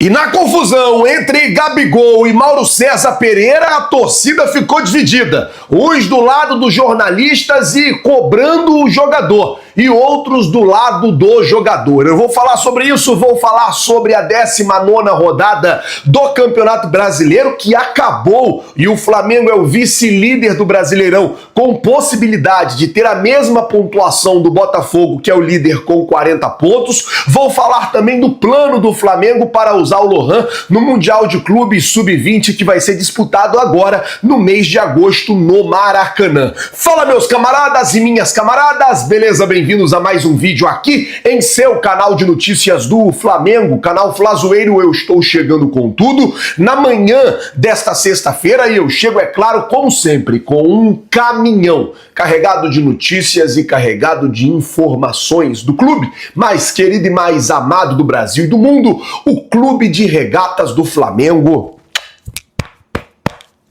E na confusão entre Gabigol e Mauro César Pereira, a torcida ficou dividida. Uns do lado dos jornalistas e cobrando o jogador, e outros do lado do jogador. Eu vou falar sobre isso, vou falar sobre a 19ª rodada do Campeonato Brasileiro, que acabou, e o Flamengo é o vice-líder do Brasileirão, com possibilidade de ter a mesma pontuação do Botafogo, que é o líder com 40 pontos. Vou falar também do plano do Flamengo para usar o Lohan no Mundial de Clubes Sub-20, que vai ser disputado agora no mês de agosto no Maracanã. Fala, meus camaradas e minhas camaradas, beleza? Bem-vindos a mais um vídeo aqui em seu canal de notícias do Flamengo, canal Flazoeiro. Eu estou chegando com tudo na manhã desta sexta-feira, e eu chego, é claro, como sempre, com um caminhão carregado de notícias e carregado de informações do clube mais querido e mais amado do Brasil e do mundo, o Clube de Regatas do Flamengo.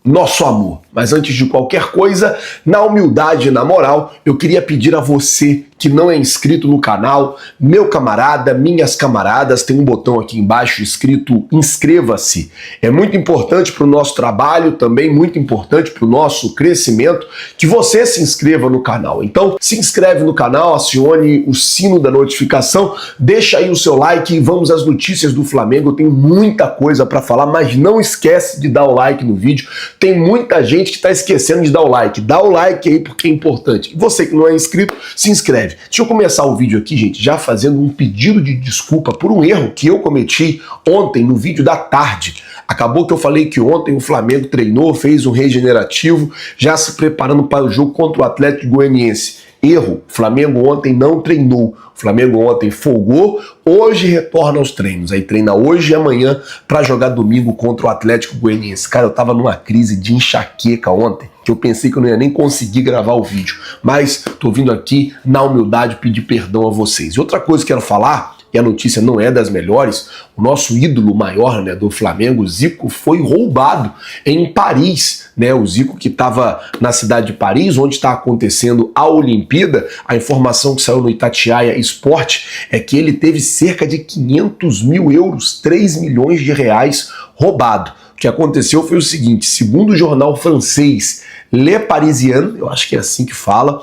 Nosso amor. Mas antes de qualquer coisa, na humildade e na moral, eu queria pedir a você que não é inscrito no canal, meu camarada, minhas camaradas, tem um botão aqui embaixo escrito inscreva-se. É muito importante para o nosso trabalho, também muito importante para o nosso crescimento, que você se inscreva no canal. Então, se inscreve no canal, acione o sino da notificação, deixa aí o seu like e vamos às notícias do Flamengo. Eu tenho muita coisa para falar, mas não esquece de dar o like no vídeo. Tem muita gente que está esquecendo de dar o like. Dá o like aí porque é importante. E você que não é inscrito, se inscreve. Deixa eu começar o vídeo aqui, gente, já fazendo um pedido de desculpa por um erro que eu cometi ontem no vídeo da tarde. Acabou que eu falei que ontem o Flamengo treinou, fez um regenerativo, já se preparando para o jogo contra o Atlético Goianiense. Erro, o Flamengo ontem não treinou, o Flamengo ontem folgou, hoje retorna aos treinos, aí treina hoje e amanhã para jogar domingo contra o Atlético Goianiense. Cara, eu tava numa crise de enxaqueca ontem, que eu pensei que eu não ia nem conseguir gravar o vídeo, mas tô vindo aqui na humildade pedir perdão a vocês. E outra coisa que eu quero falar, e a notícia não é das melhores, o nosso ídolo maior, né, do Flamengo, o Zico, foi roubado em Paris, né? O Zico que estava na cidade de Paris, onde está acontecendo a Olimpíada. A informação que saiu no Itatiaia Esporte é que ele teve cerca de 500 mil euros, 3 milhões de reais roubado. O que aconteceu foi o seguinte, segundo o jornal francês Le Parisien, eu acho que é assim que fala,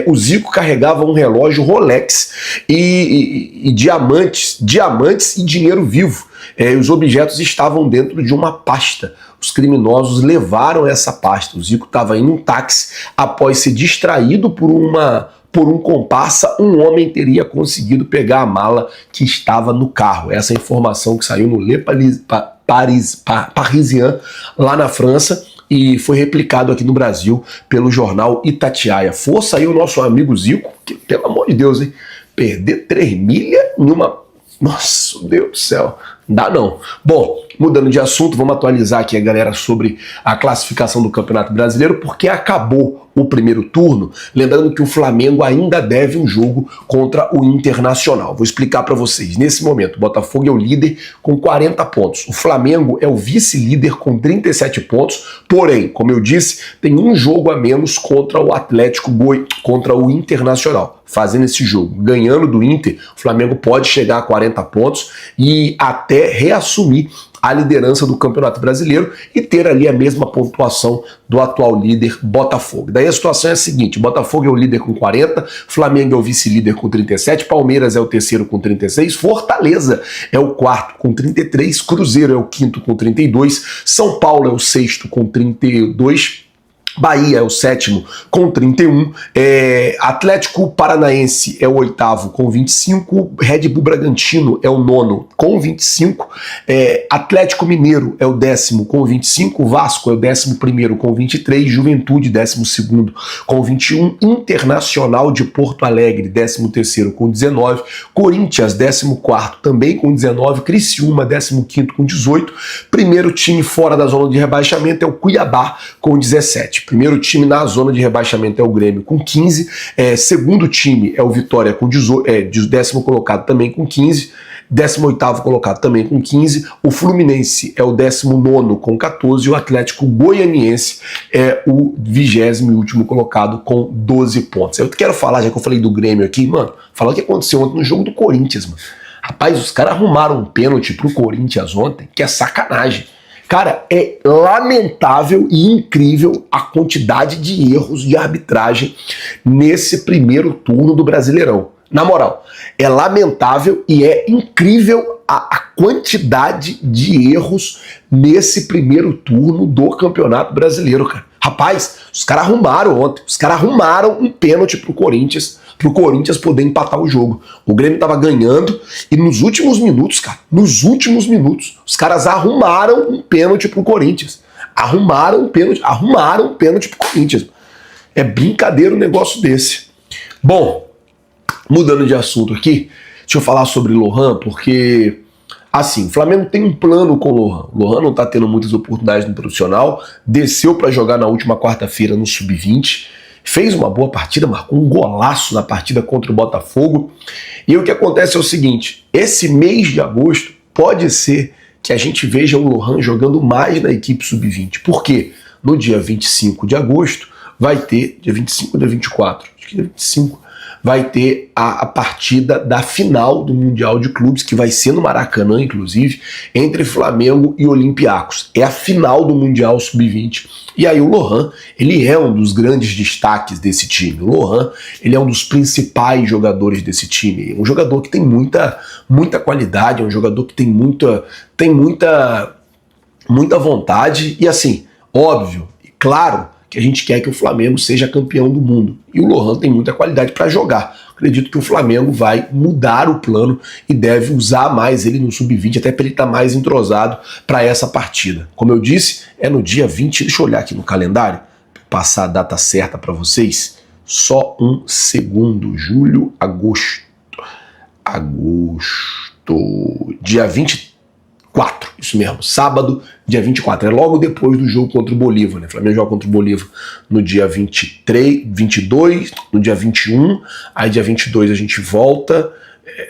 o Zico carregava um relógio Rolex e diamantes e dinheiro vivo. Os objetos estavam dentro de uma pasta. Os criminosos levaram essa pasta. O Zico estava em um táxi. Após ser distraído por um comparsa, um homem teria conseguido pegar a mala que estava no carro. Essa é a informação que saiu no Le Parisien, lá na França, e foi replicado aqui no Brasil pelo jornal Itatiaia. Força aí o nosso amigo Zico, que, pelo amor de Deus, hein? Perder 3 milha em uma... Nossa, Deus do céu, não dá não. Bom, mudando de assunto, vamos atualizar aqui a galera sobre a classificação do Campeonato Brasileiro, porque acabou o primeiro turno, lembrando que o Flamengo ainda deve um jogo contra o Internacional. Vou explicar para vocês. Nesse momento, o Botafogo é o líder com 40 pontos. O Flamengo é o vice-líder com 37 pontos, porém, como eu disse, tem um jogo a menos contra o Atlético contra o Internacional. Fazendo esse jogo, ganhando do Inter, o Flamengo pode chegar a 40 pontos e até reassumir a liderança do Campeonato Brasileiro e ter ali a mesma pontuação do atual líder Botafogo. Daí a situação é a seguinte, Botafogo é o líder com 40, Flamengo é o vice-líder com 37, Palmeiras é o terceiro com 36, Fortaleza é o quarto com 33, Cruzeiro é o quinto com 32, São Paulo é o sexto com 32, Bahia é o sétimo com 31, Atlético Paranaense é o oitavo com 25, Red Bull Bragantino é o nono com 25, Atlético Mineiro é o 10º com 25, Vasco é o 11º com 23, Juventude 12º com 21, Internacional de Porto Alegre 13º com 19, Corinthians 14º também com 19, Criciúma 15º com 18, primeiro time fora da zona de rebaixamento é o Cuiabá com 17. Primeiro time na zona de rebaixamento é o Grêmio com 15, segundo time é o Vitória com 18, décimo colocado também com 15, 18º colocado também com 15, o Fluminense é o 19º com 14 e o Atlético Goianiense é o 20º colocado com 12 pontos. Eu quero falar, já que eu falei do Grêmio aqui, mano, falar o que aconteceu ontem no jogo do Corinthians, mano. Rapaz, os caras arrumaram um pênalti pro Corinthians ontem, que é sacanagem. Cara, é lamentável e incrível a quantidade de erros de arbitragem nesse primeiro turno do Brasileirão. Na moral, é lamentável e é incrível a quantidade de erros nesse primeiro turno do Campeonato Brasileiro, cara. Rapaz, os caras arrumaram ontem, os caras arrumaram um pênalti pro Corinthians poder empatar o jogo. O Grêmio tava ganhando e nos últimos minutos, cara, os caras arrumaram um pênalti pro Corinthians. Arrumaram um pênalti pro Corinthians. É brincadeira um negócio desse. Bom, mudando de assunto aqui, deixa eu falar sobre Lohan, porque, assim, o Flamengo tem um plano com o Lohan. O Lohan não tá tendo muitas oportunidades no profissional, desceu para jogar na última quarta-feira no Sub-20, fez uma boa partida, marcou um golaço na partida contra o Botafogo. E o que acontece é o seguinte, esse mês de agosto pode ser que a gente veja o Lohan jogando mais na equipe Sub-20. Por quê? No dia 25 de agosto vai ter, dia 25 ou dia 24? Acho que dia 25, vai ter a partida da final do Mundial de Clubes, que vai ser no Maracanã, inclusive, entre Flamengo e Olympiacos. É a final do Mundial Sub-20. E aí o Lohan, ele é um dos grandes destaques desse time. O Lohan, ele é um dos principais jogadores desse time. Um jogador que tem muita qualidade, é um jogador que tem muita vontade. E assim, óbvio, claro, que a gente quer que o Flamengo seja campeão do mundo. E o Lohan tem muita qualidade para jogar. Acredito que o Flamengo vai mudar o plano e deve usar mais ele no Sub-20, até para ele estar mais entrosado para essa partida. Como eu disse, é no dia 20, deixa eu olhar aqui no calendário, passar a data certa para vocês. Só um segundo, julho, agosto, dia 24, isso mesmo, sábado, dia 24, é logo depois do jogo contra o Bolívar, né? O Flamengo joga contra o Bolívar no dia 23, 22, no dia 21, aí dia 22 a gente volta,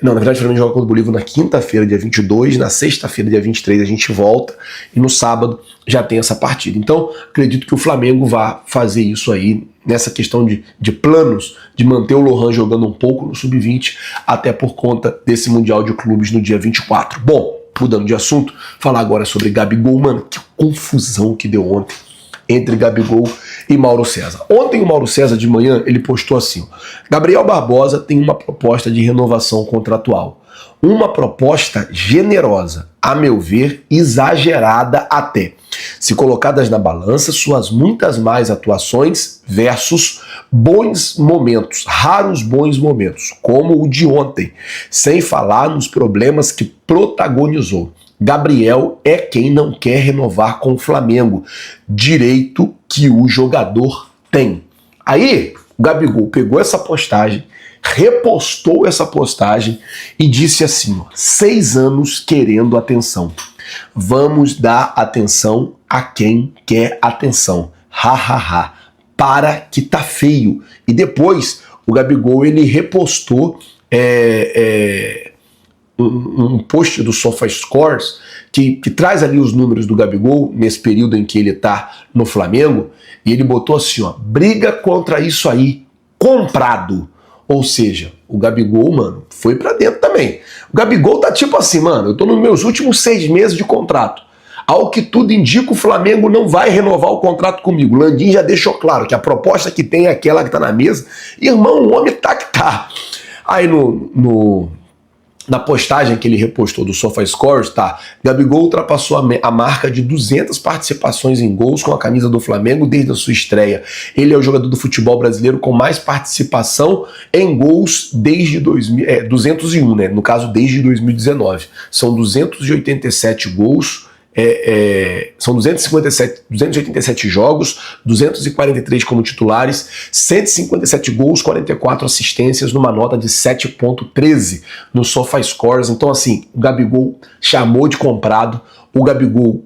não, na verdade o Flamengo joga contra o Bolívar na quinta-feira, dia 22, na sexta-feira, dia 23 a gente volta, e no sábado já tem essa partida. Então, acredito que o Flamengo vai fazer isso aí, nessa questão de planos, de manter o Lohan jogando um pouco no Sub-20, até por conta desse Mundial de Clubes no dia 24. Bom, mudando de assunto, falar agora sobre Gabigol. Mano, que confusão que deu ontem entre Gabigol e Mauro César. Ontem o Mauro César de manhã, ele postou assim, ó, Gabriel Barbosa tem uma proposta de renovação contratual. Uma proposta generosa, a meu ver, exagerada até. Se colocadas na balança, suas muitas mais atuações versus bons momentos, raros bons momentos, como o de ontem, sem falar nos problemas que protagonizou. Gabriel é quem não quer renovar com o Flamengo, direito que o jogador tem. Aí, o Gabigol pegou essa postagem, repostou essa postagem e disse assim, ó, 6 anos querendo atenção. Vamos dar atenção a quem quer atenção. Ha, ha, ha. Para que tá feio. E depois, o Gabigol, ele repostou um post do SofaScores que traz ali os números do Gabigol nesse período em que ele tá no Flamengo, e ele botou assim, ó, briga contra isso aí, comprado. Ou seja, o Gabigol, mano, foi pra dentro também. O Gabigol tá tipo assim, mano, eu tô nos meus últimos 6 meses de contrato. Ao que tudo indica, o Flamengo não vai renovar o contrato comigo. O Landim já deixou claro que a proposta que tem é aquela que tá na mesa. Irmão, o homem tá que tá. Aí na postagem que ele repostou do SofaScores, tá? Gabigol ultrapassou a marca de 200 participações em gols com a camisa do Flamengo desde a sua estreia. Ele é o jogador do futebol brasileiro com mais participação em gols desde 201, né? No caso, desde 2019. São 287 gols. São 287 jogos, 243 como titulares, 157 gols, 44 assistências, numa nota de 7.13 no SofaScores. Então, assim, o Gabigol chamou de comprado, o Gabigol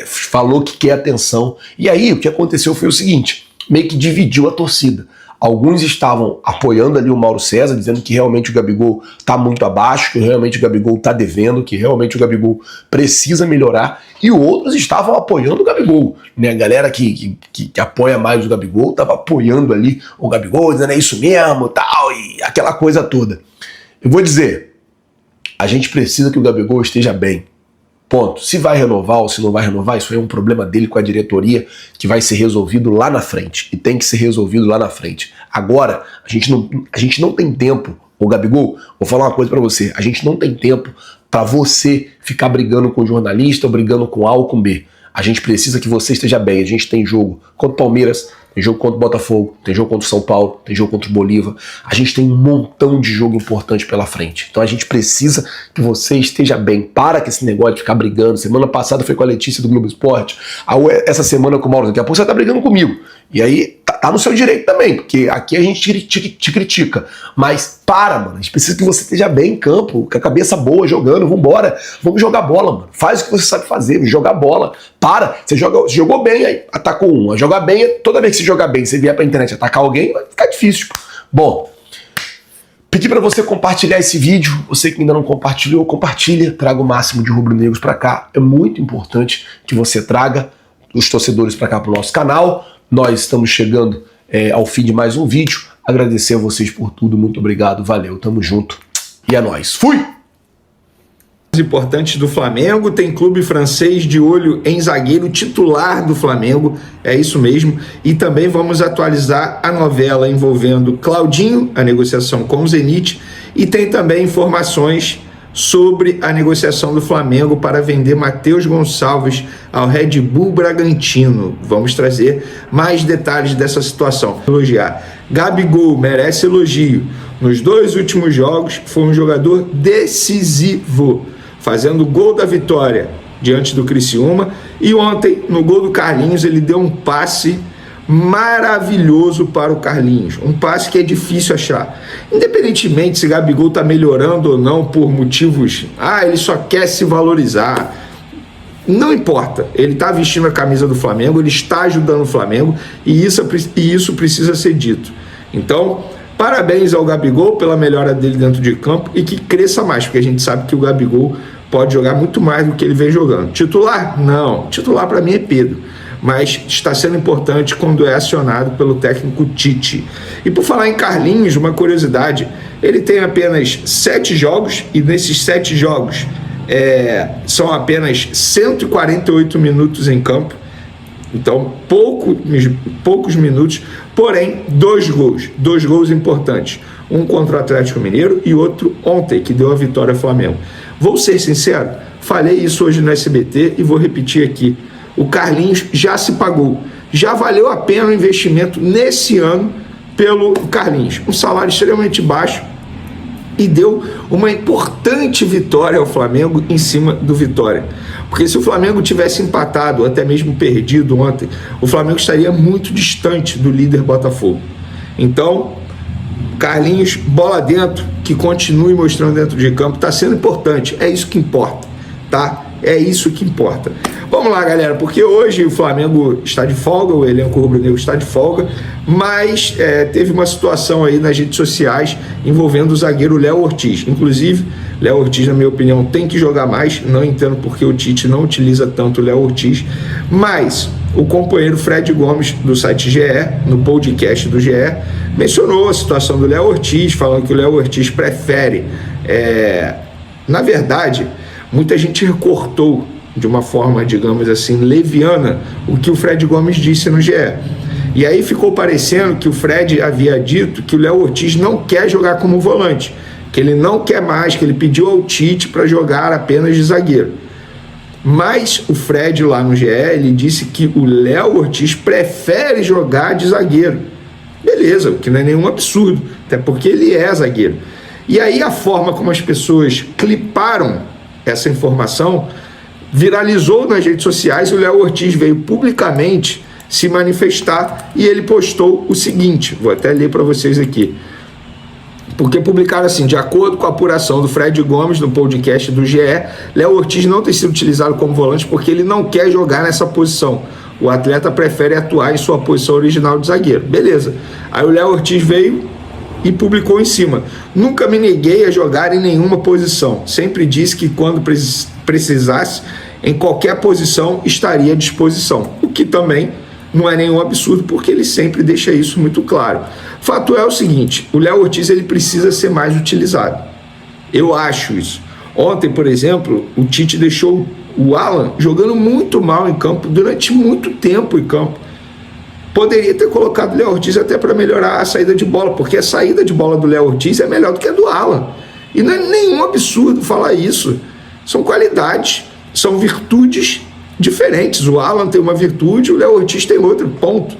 falou que quer atenção. E aí, o que aconteceu foi o seguinte, meio que dividiu a torcida. Alguns estavam apoiando ali o Mauro César, dizendo que realmente o Gabigol está muito abaixo, que realmente o Gabigol está devendo, que realmente o Gabigol precisa melhorar, e outros estavam apoiando o Gabigol, né? A galera que apoia mais o Gabigol estava apoiando ali o Gabigol, dizendo é isso mesmo, tal, e aquela coisa toda. Eu vou dizer, A gente precisa que o Gabigol esteja bem. Ponto. Se vai renovar ou se não vai renovar, isso aí é um problema dele com a diretoria que vai ser resolvido lá na frente. E tem que ser resolvido lá na frente. Agora, a gente não tem tempo. Ô Gabigol, vou falar uma coisa pra você. A gente não tem tempo pra você ficar brigando com jornalista ou brigando com A ou com B. A gente precisa que você esteja bem. A gente tem jogo contra o Palmeiras, tem jogo contra o Botafogo, tem jogo contra o São Paulo, tem jogo contra o Bolívar. A gente tem um montão de jogo importante pela frente. Então a gente precisa que você esteja bem. Para com esse negócio de ficar brigando. Semana passada foi com a Letícia do Globo Esporte. Essa semana com o Mauro. Daqui a pouco você tá brigando comigo. E aí tá no seu direito também, porque aqui a gente te critica. Mas para, mano. A gente precisa que você esteja bem em campo, com a cabeça boa, jogando. Vambora. Vamos jogar bola, mano. Faz o que você sabe fazer, jogar bola. Para. Você jogou bem, aí atacou um. Jogar bem, toda vez que você jogar bem, você vier pra internet atacar alguém, vai ficar difícil. Bom, pedi pra você compartilhar esse vídeo. Você que ainda não compartilhou, compartilha. Traga o máximo de rubro-negros pra cá. É muito importante que você traga os torcedores pra cá pro nosso canal. Nós estamos chegando ao fim de mais um vídeo. Agradecer a vocês por tudo. Muito obrigado. Valeu. Tamo junto. E é nóis. Fui! Importantes do Flamengo, tem clube francês de olho em zagueiro titular do Flamengo, é isso mesmo, e também vamos atualizar a novela envolvendo Claudinho, a negociação com o Zenit, e tem também informações sobre a negociação do Flamengo para vender Matheus Gonçalves ao Red Bull Bragantino. Vamos trazer mais detalhes dessa situação. Elogiar. Gabigol merece elogio. Nos 2 últimos jogos foi um jogador decisivo, fazendo o gol da vitória diante do Criciúma, e ontem, no gol do Carlinhos, ele deu um passe maravilhoso para o Carlinhos, um passe que é difícil achar, independentemente se Gabigol está melhorando ou não por motivos, ele só quer se valorizar, não importa, ele está vestindo a camisa do Flamengo, ele está ajudando o Flamengo, e isso precisa ser dito. Então, parabéns ao Gabigol pela melhora dele dentro de campo, e que cresça mais, porque a gente sabe que o Gabigol pode jogar muito mais do que ele vem jogando. Titular? Não. Titular para mim é Pedro. Mas está sendo importante quando é acionado pelo técnico Tite. E por falar em Carlinhos, uma curiosidade, ele tem apenas 7 jogos, e nesses 7 jogos são apenas 148 minutos em campo. Então, poucos minutos, porém, 2 gols importantes. Um contra o Atlético Mineiro e outro ontem, que deu a vitória ao Flamengo. Vou ser sincero, falei isso hoje no SBT e vou repetir aqui. O Carlinhos já se pagou. Já valeu a pena o investimento nesse ano pelo Carlinhos. Um salário extremamente baixo e deu uma importante vitória ao Flamengo em cima do Vitória. Porque se o Flamengo tivesse empatado, ou até mesmo perdido ontem, o Flamengo estaria muito distante do líder Botafogo. Então, Carlinhos, bola dentro, que continue mostrando dentro de campo, está sendo importante, é isso que importa, tá? É isso que importa. Vamos lá, galera, porque hoje o Flamengo está de folga, o elenco rubro-negro está de folga, mas teve uma situação aí nas redes sociais envolvendo o zagueiro Léo Ortiz. Inclusive, Léo Ortiz, na minha opinião, tem que jogar mais, não entendo porque o Tite não utiliza tanto o Léo Ortiz, mas o companheiro Fred Gomes, do site GE, no podcast do GE, mencionou a situação do Léo Ortiz, falando que o Léo Ortiz prefere, na verdade, muita gente recortou de uma forma, digamos assim, leviana, o que o Fred Gomes disse no GE. E aí ficou parecendo que o Fred havia dito que o Léo Ortiz não quer jogar como volante, que ele não quer mais, que ele pediu ao Tite para jogar apenas de zagueiro. Mas o Fred lá no GE, ele disse que o Léo Ortiz prefere jogar de zagueiro. Beleza, o que não é nenhum absurdo, até porque ele é zagueiro. E aí a forma como as pessoas cliparam essa informação viralizou nas redes sociais, e o Léo Ortiz veio publicamente se manifestar e ele postou o seguinte, vou até ler para vocês aqui, porque publicaram assim: de acordo com a apuração do Fred Gomes no podcast do GE, Léo Ortiz não tem sido utilizado como volante porque ele não quer jogar nessa posição. O atleta prefere atuar em sua posição original de zagueiro. Beleza. Aí o Léo Ortiz veio e publicou em cima: nunca me neguei a jogar em nenhuma posição. Sempre disse que quando precisasse, em qualquer posição, estaria à disposição. O que também não é nenhum absurdo, porque ele sempre deixa isso muito claro. Fato é o seguinte: o Léo Ortiz ele precisa ser mais utilizado. Eu acho isso. Ontem, por exemplo, o Tite deixou o Alan jogando muito mal em campo, durante muito tempo em campo. Poderia ter colocado o Léo Ortiz até para melhorar a saída de bola, porque a saída de bola do Léo Ortiz é melhor do que a do Alan. E não é nenhum absurdo falar isso. São qualidades, são virtudes diferentes. O Alan tem uma virtude, o Léo Ortiz tem outra, ponto.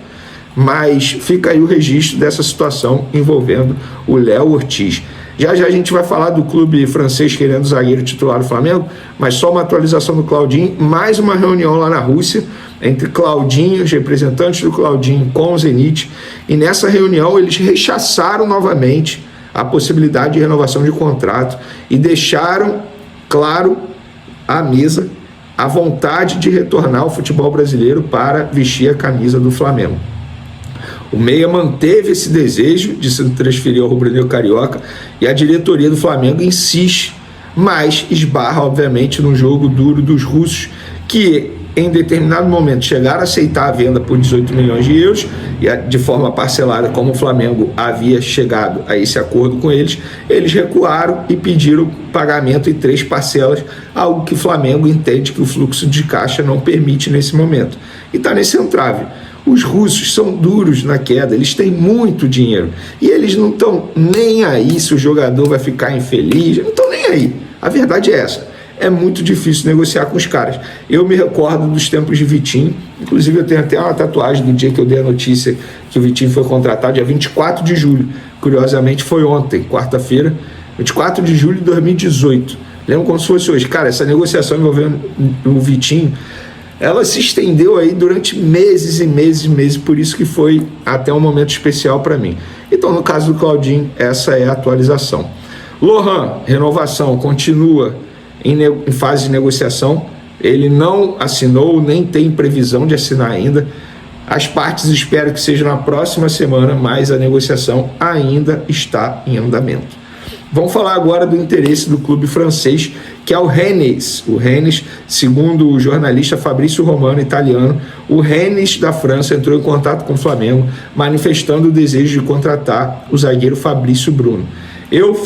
Mas fica aí o registro dessa situação envolvendo o Léo Ortiz. Já já a gente vai falar do clube francês querendo zagueiro titular do Flamengo, mas só uma atualização do Claudinho, mais uma reunião lá na Rússia, entre Claudinho, os representantes do Claudinho com o Zenit, e nessa reunião eles rechaçaram novamente a possibilidade de renovação de contrato e deixaram claro à mesa a vontade de retornar ao futebol brasileiro para vestir a camisa do Flamengo. O Meia manteve esse desejo de se transferir ao rubro-negro carioca e a diretoria do Flamengo insiste, mas esbarra, obviamente, no jogo duro dos russos, que em determinado momento chegaram a aceitar a venda por 18 milhões de euros, e de forma parcelada, como o Flamengo havia chegado a esse acordo com eles, eles recuaram e pediram pagamento em 3 parcelas, algo que o Flamengo entende que o fluxo de caixa não permite nesse momento. E está nesse entrave. Os russos são duros na queda, eles têm muito dinheiro e eles não estão nem aí se o jogador vai ficar infeliz, não estão nem aí. A verdade é essa, é muito difícil negociar com os caras. Eu me recordo dos tempos de Vitinho, inclusive eu tenho até uma tatuagem do dia que eu dei a notícia que o Vitinho foi contratado, dia 24 de julho, curiosamente foi ontem, quarta-feira, 24 de julho de 2018. Lembro como se fosse hoje. Cara, essa negociação envolvendo o Vitinho, ela se estendeu aí durante meses e meses e meses, por isso que foi até um momento especial para mim. Então, no caso do Claudinho, essa é a atualização. Lohan, renovação, continua em fase de negociação. Ele não assinou, nem tem previsão de assinar ainda. As partes esperam que seja na próxima semana, mas a negociação ainda está em andamento. Vamos falar agora do interesse do clube francês, que é o Rennes. O Rennes, segundo o jornalista Fabrício Romano, italiano, o Rennes da França entrou em contato com o Flamengo, manifestando o desejo de contratar o zagueiro Fabrício Bruno. Eu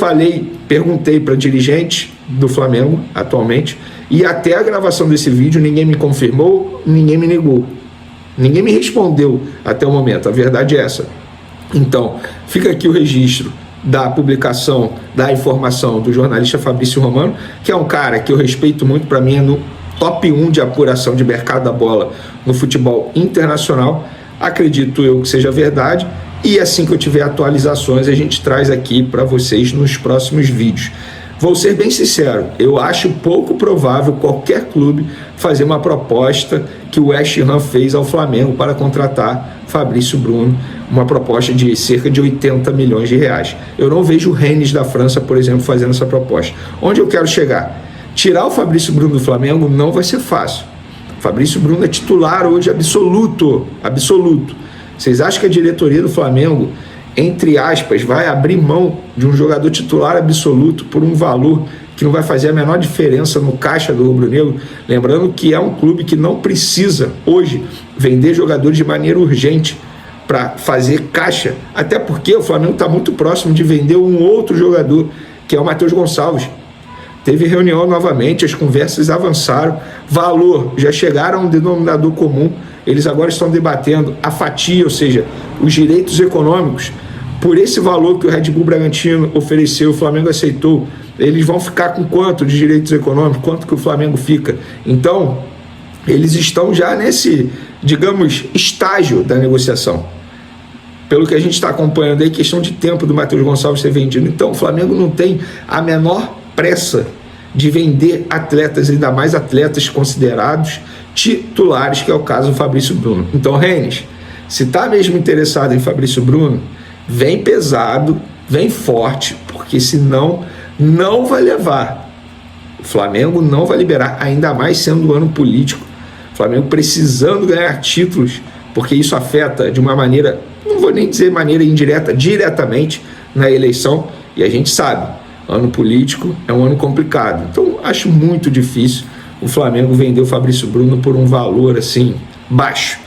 perguntei para dirigente do Flamengo atualmente, e até a gravação desse vídeo ninguém me confirmou, ninguém me negou. Ninguém me respondeu até o momento, a verdade é essa. Então, fica aqui o registro da publicação, da informação do jornalista Fabrício Romano, que é um cara que eu respeito muito, para mim é no top 1 de apuração de mercado da bola no futebol internacional. Acredito eu que seja verdade, e assim que eu tiver atualizações a gente traz aqui para vocês nos próximos vídeos. Vou ser bem sincero, eu acho pouco provável qualquer clube fazer uma proposta que o West Ham fez ao Flamengo para contratar Fabrício Bruno, uma proposta de cerca de 80 milhões de reais. Eu não vejo o Rennes da França, por exemplo, fazendo essa proposta. Onde eu quero chegar? Tirar o Fabrício Bruno do Flamengo não vai ser fácil. O Fabrício Bruno é titular hoje absoluto, absoluto. Vocês acham que a diretoria do Flamengo, entre aspas, vai abrir mão de um jogador titular absoluto por um valor que não vai fazer a menor diferença no caixa do rubro-negro? Lembrando que é um clube que não precisa hoje vender jogadores de maneira urgente para fazer caixa, até porque o Flamengo está muito próximo de vender um outro jogador, que é o Matheus Gonçalves. Teve reunião novamente, as conversas avançaram, valor, já chegaram a um denominador comum, eles agora estão debatendo a fatia, ou seja, os direitos econômicos. Por esse valor que o Red Bull Bragantino ofereceu, o Flamengo aceitou, eles vão ficar com quanto de direitos econômicos, quanto que o Flamengo fica? Então, eles estão já nesse, digamos, estágio da negociação. Pelo que a gente está acompanhando aí, questão de tempo do Matheus Gonçalves ser vendido. Então, o Flamengo não tem a menor pressa de vender atletas, ainda mais atletas considerados titulares, que é o caso do Fabrício Bruno. Então, Rennes, se está mesmo interessado em Fabrício Bruno, vem pesado, vem forte, porque senão não vai levar. O Flamengo não vai liberar, ainda mais sendo um ano político. O Flamengo precisando ganhar títulos, porque isso afeta de uma maneira, não vou nem dizer maneira indireta, diretamente na eleição, e a gente sabe, ano político é um ano complicado. Então, acho muito difícil o Flamengo vender o Fabrício Bruno por um valor assim, baixo.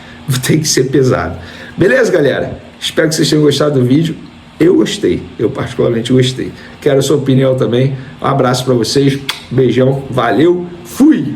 Tem que ser pesado. Beleza, galera? Espero que vocês tenham gostado do vídeo. Eu gostei, eu particularmente gostei. Quero a sua opinião também. Um abraço para vocês. Beijão, valeu, fui!